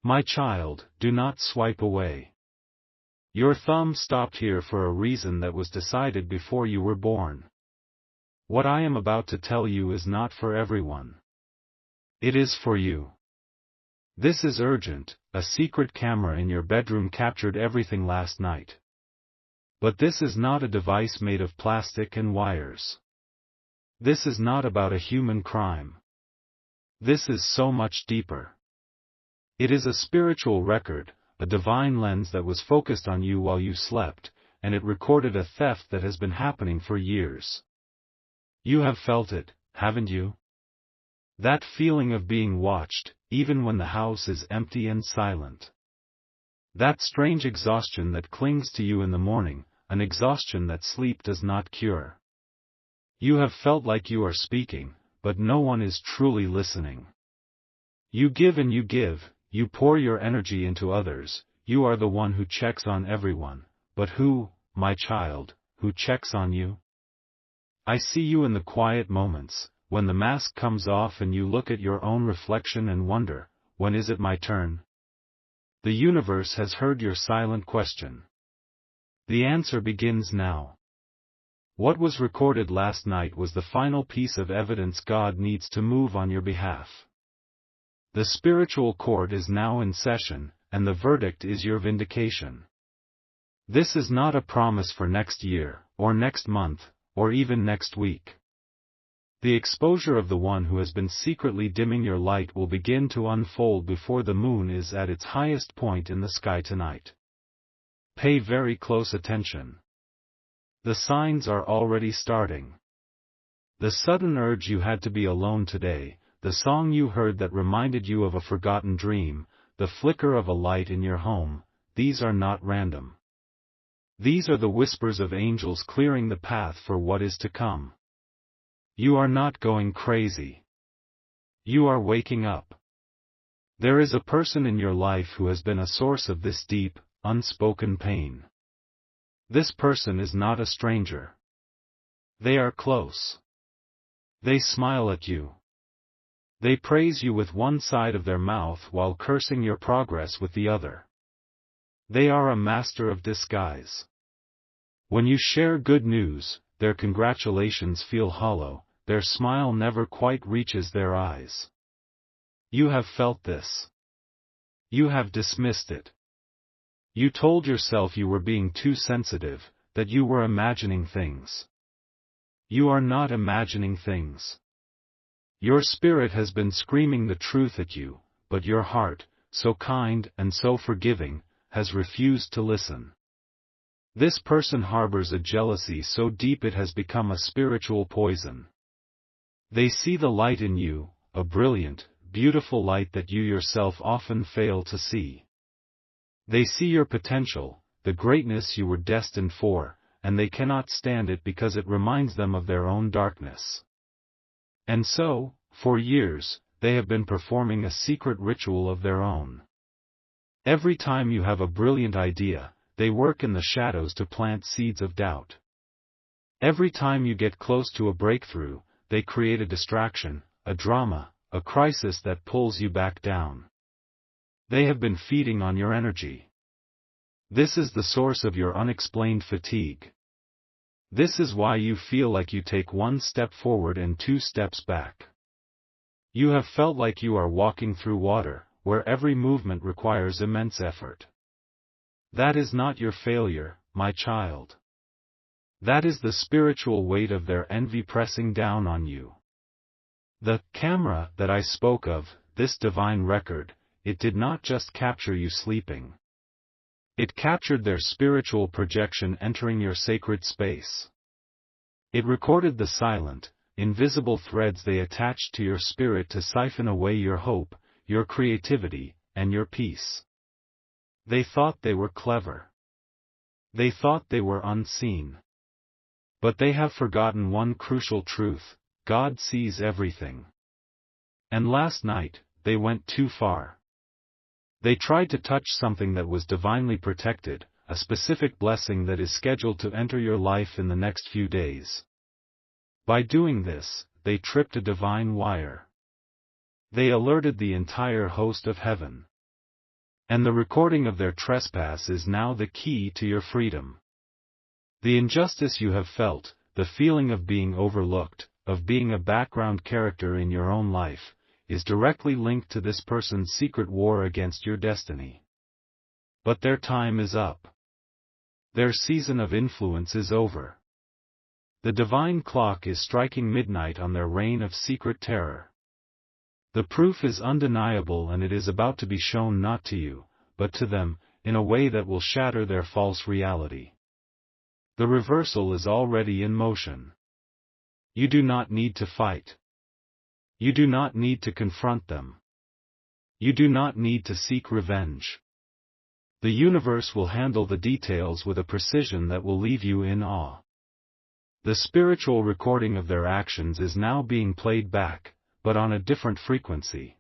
My child, do not swipe away. Your thumb stopped here for a reason that was decided before you were born. What I am about to tell you is not for everyone. It is for you. This is urgent. A secret camera in your bedroom captured everything last night. But this is not a device made of plastic and wires. This is not about a human crime. This is so much deeper. It is a spiritual record, a divine lens that was focused on you while you slept, and it recorded a theft that has been happening for years. You have felt it, haven't you? That feeling of being watched, even when the house is empty and silent. That strange exhaustion that clings to you in the morning, an exhaustion that sleep does not cure. You have felt like you are speaking, but no one is truly listening. You give and you pour your energy into others, you are the one who checks on everyone, but who, my child, who checks on you? I see you in the quiet moments, when the mask comes off and you look at your own reflection and wonder, when is it my turn? The universe has heard your silent question. The answer begins now. What was recorded last night was the final piece of evidence God needs to move on your behalf. The spiritual court is now in session, and the verdict is your vindication. This is not a promise for next year, or next month, or even next week. The exposure of the one who has been secretly dimming your light will begin to unfold before the moon is at its highest point in the sky tonight. Pay very close attention. The signs are already starting. The sudden urge you had to be alone today, the song you heard that reminded you of a forgotten dream, the flicker of a light in your home, these are not random. These are the whispers of angels clearing the path for what is to come. You are not going crazy. You are waking up. There is a person in your life who has been a source of this deep, unspoken pain. This person is not a stranger. They are close. They smile at you. They praise you with one side of their mouth while cursing your progress with the other. They are a master of disguise. When you share good news, their congratulations feel hollow, their smile never quite reaches their eyes. You have felt this. You have dismissed it. You told yourself you were being too sensitive, that you were imagining things. You are not imagining things. Your spirit has been screaming the truth at you, but your heart, so kind and so forgiving, has refused to listen. This person harbors a jealousy so deep it has become a spiritual poison. They see the light in you, a brilliant, beautiful light that you yourself often fail to see. They see your potential, the greatness you were destined for, and they cannot stand it because it reminds them of their own darkness. And so, for years, they have been performing a secret ritual of their own. Every time you have a brilliant idea, they work in the shadows to plant seeds of doubt. Every time you get close to a breakthrough, they create a distraction, a drama, a crisis that pulls you back down. They have been feeding on your energy. This is the source of your unexplained fatigue. This is why you feel like you take one step forward and two steps back. You have felt like you are walking through water, where every movement requires immense effort. That is not your failure, my child. That is the spiritual weight of their envy pressing down on you. The camera that I spoke of, this divine record, it did not just capture you sleeping. It captured their spiritual projection entering your sacred space. It recorded the silent, invisible threads they attached to your spirit to siphon away your hope, your creativity, and your peace. They thought they were clever. They thought they were unseen. But they have forgotten one crucial truth: God sees everything. And last night, they went too far. They tried to touch something that was divinely protected, a specific blessing that is scheduled to enter your life in the next few days. By doing this, they tripped a divine wire. They alerted the entire host of heaven. And the recording of their trespass is now the key to your freedom. The injustice you have felt, the feeling of being overlooked, of being a background character in your own life, is directly linked to this person's secret war against your destiny. But their time is up. Their season of influence is over. The divine clock is striking midnight on their reign of secret terror. The proof is undeniable, and it is about to be shown not to you, but to them, in a way that will shatter their false reality. The reversal is already in motion. You do not need to fight. You do not need to confront them. You do not need to seek revenge. The universe will handle the details with a precision that will leave you in awe. The spiritual recording of their actions is now being played back, but on a different frequency.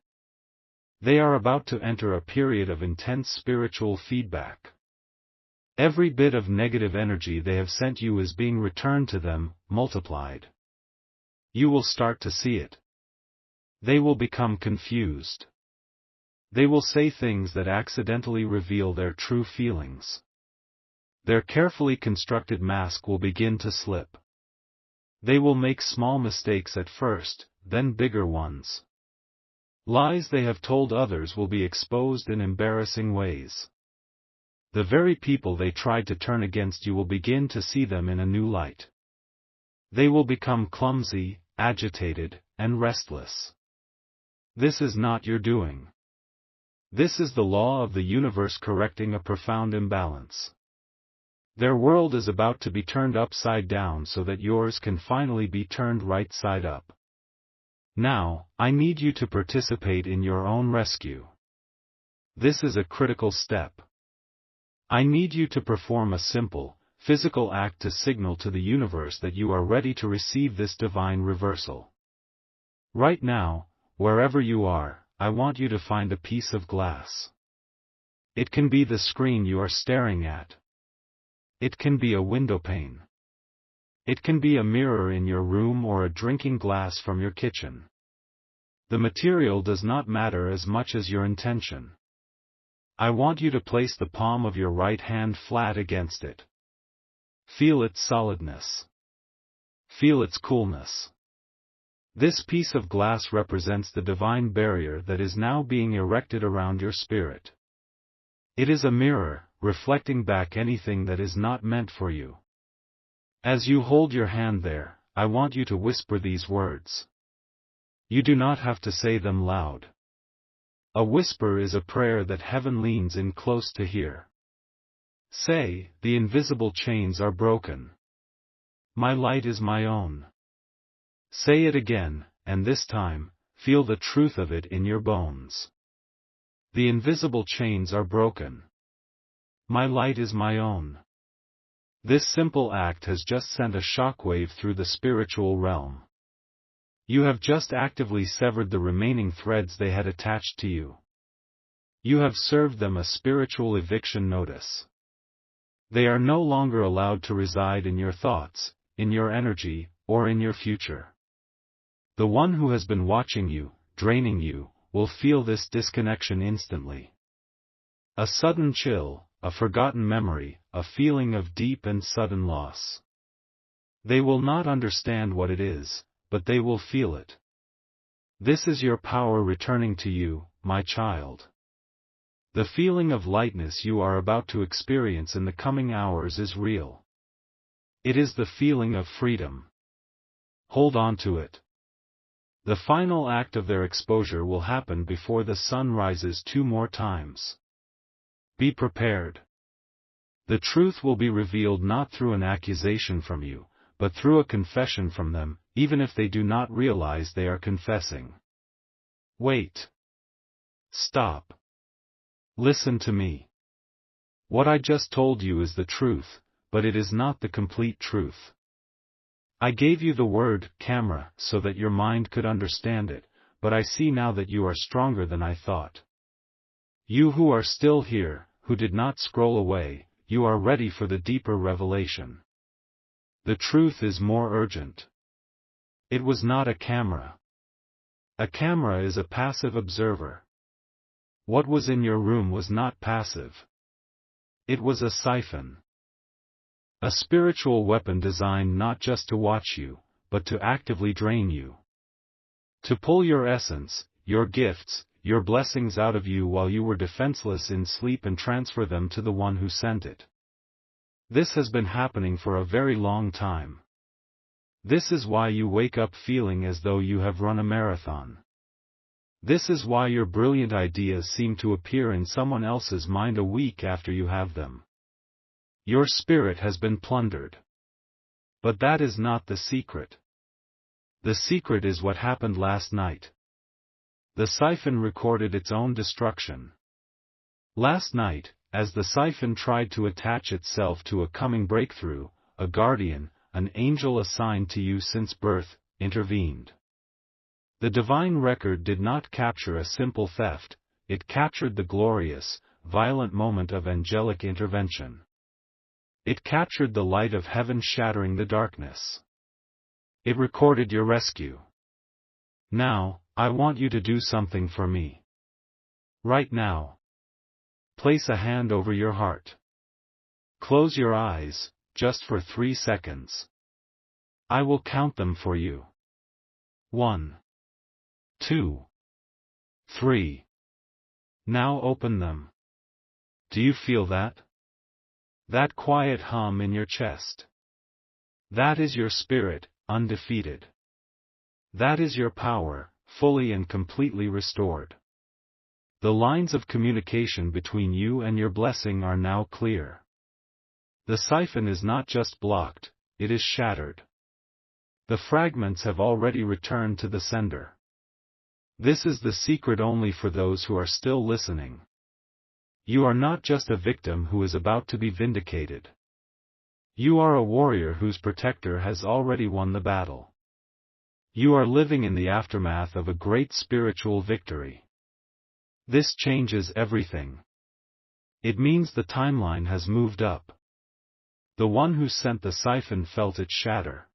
They are about to enter a period of intense spiritual feedback. Every bit of negative energy they have sent you is being returned to them, multiplied. You will start to see it. They will become confused. They will say things that accidentally reveal their true feelings. Their carefully constructed mask will begin to slip. They will make small mistakes at first, then bigger ones. Lies they have told others will be exposed in embarrassing ways. The very people they tried to turn against you will begin to see them in a new light. They will become clumsy, agitated, and restless. This is not your doing. This is the law of the universe correcting a profound imbalance. Their world is about to be turned upside down so that yours can finally be turned right side up. Now, I need you to participate in your own rescue. This is a critical step. I need you to perform a simple, physical act to signal to the universe that you are ready to receive this divine reversal. Right now, wherever you are, I want you to find a piece of glass. It can be the screen you are staring at. It can be a windowpane. It can be a mirror in your room or a drinking glass from your kitchen. The material does not matter as much as your intention. I want you to place the palm of your right hand flat against it. Feel its solidness. Feel its coolness. This piece of glass represents the divine barrier that is now being erected around your spirit. It is a mirror, reflecting back anything that is not meant for you. As you hold your hand there, I want you to whisper these words. You do not have to say them loud. A whisper is a prayer that heaven leans in close to hear. Say, the invisible chains are broken. My light is my own. Say it again, and this time, feel the truth of it in your bones. The invisible chains are broken. My light is my own. This simple act has just sent a shockwave through the spiritual realm. You have just actively severed the remaining threads they had attached to you. You have served them a spiritual eviction notice. They are no longer allowed to reside in your thoughts, in your energy, or in your future. The one who has been watching you, draining you, will feel this disconnection instantly. A sudden chill, a forgotten memory, a feeling of deep and sudden loss. They will not understand what it is, but they will feel it. This is your power returning to you, my child. The feeling of lightness you are about to experience in the coming hours is real. It is the feeling of freedom. Hold on to it. The final act of their exposure will happen before the sun rises 2 more times. Be prepared. The truth will be revealed not through an accusation from you, but through a confession from them, even if they do not realize they are confessing. Wait. Stop. Listen to me. What I just told you is the truth, but it is not the complete truth. I gave you the word, camera, so that your mind could understand it, but I see now that you are stronger than I thought. You who are still here, who did not scroll away, you are ready for the deeper revelation. The truth is more urgent. It was not a camera. A camera is a passive observer. What was in your room was not passive. It was a siphon. A spiritual weapon designed not just to watch you, but to actively drain you. To pull your essence, your gifts, your blessings out of you while you were defenseless in sleep and transfer them to the one who sent it. This has been happening for a very long time. This is why you wake up feeling as though you have run a marathon. This is why your brilliant ideas seem to appear in someone else's mind a week after you have them. Your spirit has been plundered. But that is not the secret. The secret is what happened last night. The siphon recorded its own destruction. Last night, as the siphon tried to attach itself to a coming breakthrough, a guardian, an angel assigned to you since birth, intervened. The divine record did not capture a simple theft, it captured the glorious, violent moment of angelic intervention. It captured the light of heaven shattering the darkness. It recorded your rescue. Now, I want you to do something for me. Right now. Place a hand over your heart. Close your eyes, just for 3 seconds. I will count them for you. 1, 2, 3. Now open them. Do you feel that? That quiet hum in your chest. That is your spirit, undefeated. That is your power, fully and completely restored. The lines of communication between you and your blessing are now clear. The siphon is not just blocked, it is shattered. The fragments have already returned to the sender. This is the secret only for those who are still listening. You are not just a victim who is about to be vindicated. You are a warrior whose protector has already won the battle. You are living in the aftermath of a great spiritual victory. This changes everything. It means the timeline has moved up. The one who sent the siphon felt it shatter.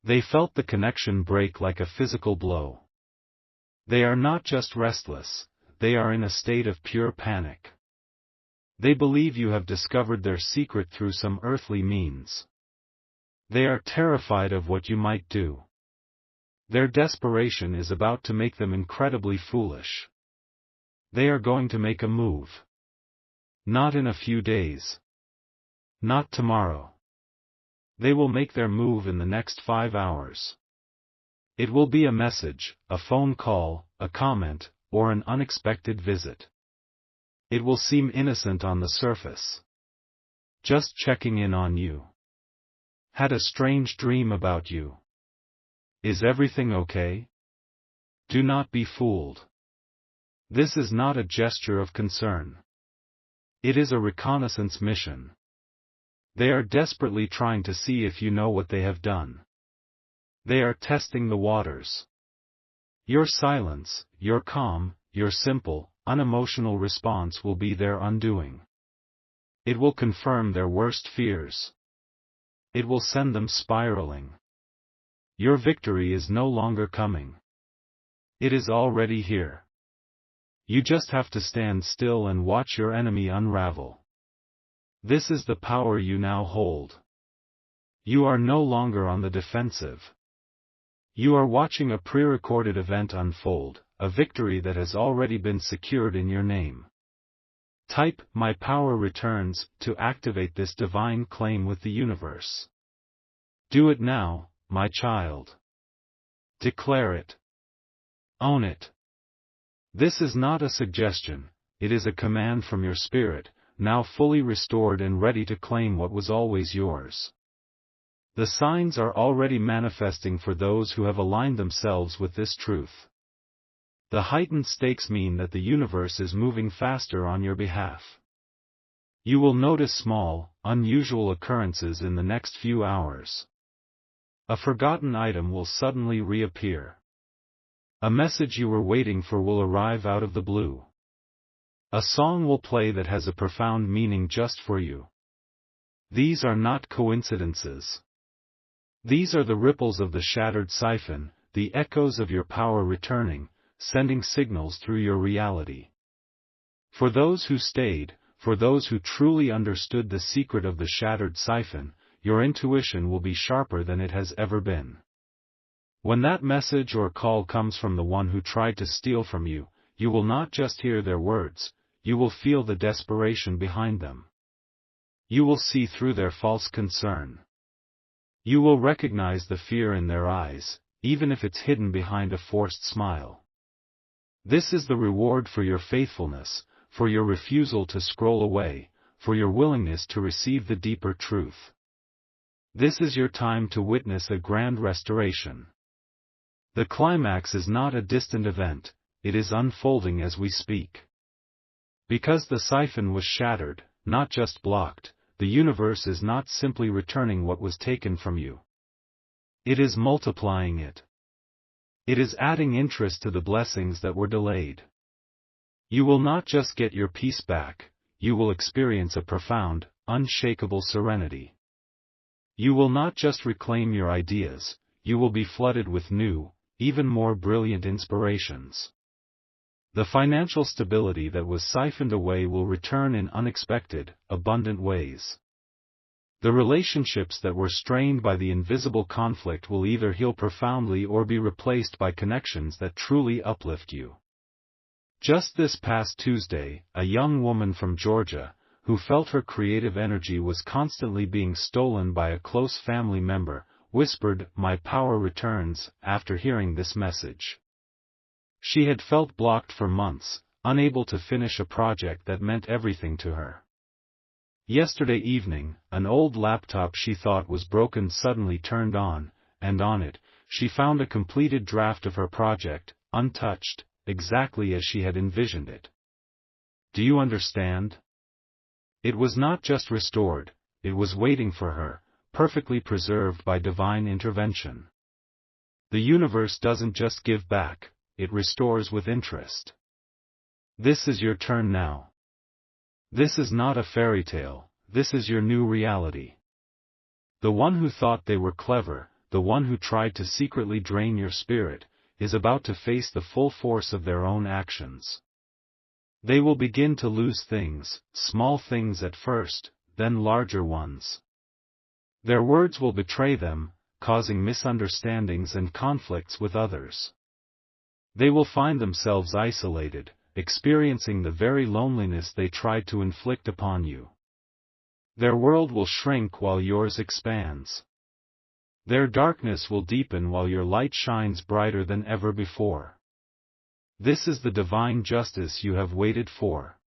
They felt the connection break like a physical blow. They are not just restless, they are in a state of pure panic. They believe you have discovered their secret through some earthly means. They are terrified of what you might do. Their desperation is about to make them incredibly foolish. They are going to make a move. Not in a few days. Not tomorrow. They will make their move in the next 5 hours. It will be a message, a phone call, a comment, or an unexpected visit. It will seem innocent on the surface. Just checking in on you. Had a strange dream about you. Is everything okay? Do not be fooled. This is not a gesture of concern. It is a reconnaissance mission. They are desperately trying to see if you know what they have done. They are testing the waters. Your silence, your calm, your simple, unemotional response will be their undoing. It will confirm their worst fears. It will send them spiraling. Your victory is no longer coming. It is already here. You just have to stand still and watch your enemy unravel. This is the power you now hold. You are no longer on the defensive. You are watching a pre-recorded event unfold, a victory that has already been secured in your name. Type "My power returns" to activate this divine claim with the universe. Do it now, my child. Declare it. Own it. This is not a suggestion, it is a command from your spirit, now fully restored and ready to claim what was always yours. The signs are already manifesting for those who have aligned themselves with this truth. The heightened stakes mean that the universe is moving faster on your behalf. You will notice small, unusual occurrences in the next few hours. A forgotten item will suddenly reappear. A message you were waiting for will arrive out of the blue. A song will play that has a profound meaning just for you. These are not coincidences. These are the ripples of the shattered siphon, the echoes of your power returning, sending signals through your reality. For those who stayed, for those who truly understood the secret of the shattered siphon, your intuition will be sharper than it has ever been. When that message or call comes from the one who tried to steal from you, you will not just hear their words, you will feel the desperation behind them. You will see through their false concern. You will recognize the fear in their eyes, even if it's hidden behind a forced smile. This is the reward for your faithfulness, for your refusal to scroll away, for your willingness to receive the deeper truth. This is your time to witness a grand restoration. The climax is not a distant event, it is unfolding as we speak. Because the siphon was shattered, not just blocked, the universe is not simply returning what was taken from you. It is multiplying it. It is adding interest to the blessings that were delayed. You will not just get your peace back, you will experience a profound, unshakable serenity. You will not just reclaim your ideas, you will be flooded with new, even more brilliant inspirations. The financial stability that was siphoned away will return in unexpected, abundant ways. The relationships that were strained by the invisible conflict will either heal profoundly or be replaced by connections that truly uplift you. Just this past Tuesday, a young woman from Georgia, who felt her creative energy was constantly being stolen by a close family member, whispered, "My power returns," after hearing this message. She had felt blocked for months, unable to finish a project that meant everything to her. Yesterday evening, an old laptop she thought was broken suddenly turned on, and on it, she found a completed draft of her project, untouched, exactly as she had envisioned it. Do you understand? It was not just restored, it was waiting for her, perfectly preserved by divine intervention. The universe doesn't just give back, it restores with interest. This is your turn now. This is not a fairy tale, this is your new reality. The one who thought they were clever, the one who tried to secretly drain your spirit, is about to face the full force of their own actions. They will begin to lose things, small things at first, then larger ones. Their words will betray them, causing misunderstandings and conflicts with others. They will find themselves isolated, experiencing the very loneliness they tried to inflict upon you. Their world will shrink while yours expands. Their darkness will deepen while your light shines brighter than ever before. This is the divine justice you have waited for.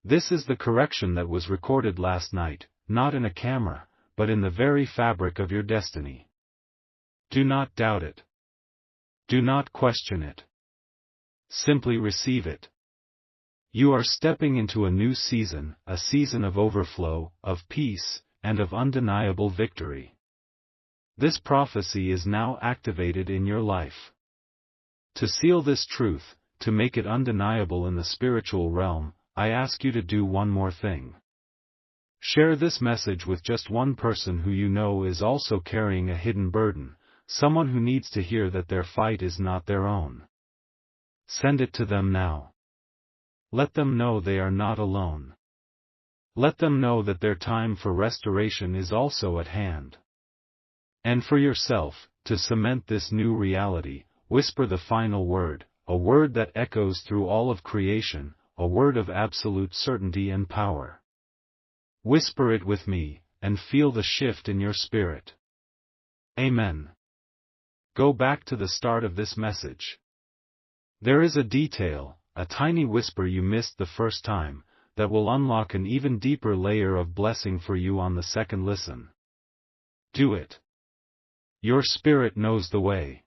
This is the correction that was recorded last night, not in a camera, but in the very fabric of your destiny. Do not doubt it. Do not question it. Simply receive it. You are stepping into a new season, a season of overflow, of peace, and of undeniable victory. This prophecy is now activated in your life. To seal this truth, to make it undeniable in the spiritual realm, I ask you to do one more thing. Share this message with just one person who you know is also carrying a hidden burden, someone who needs to hear that their fight is not their own. Send it to them now. Let them know they are not alone. Let them know that their time for restoration is also at hand. And for yourself, to cement this new reality, whisper the final word, a word that echoes through all of creation, a word of absolute certainty and power. Whisper it with me, and feel the shift in your spirit. Amen. Go back to the start of this message. There is a detail, a tiny whisper you missed the first time, that will unlock an even deeper layer of blessing for you on the second listen. Do it. Your spirit knows the way.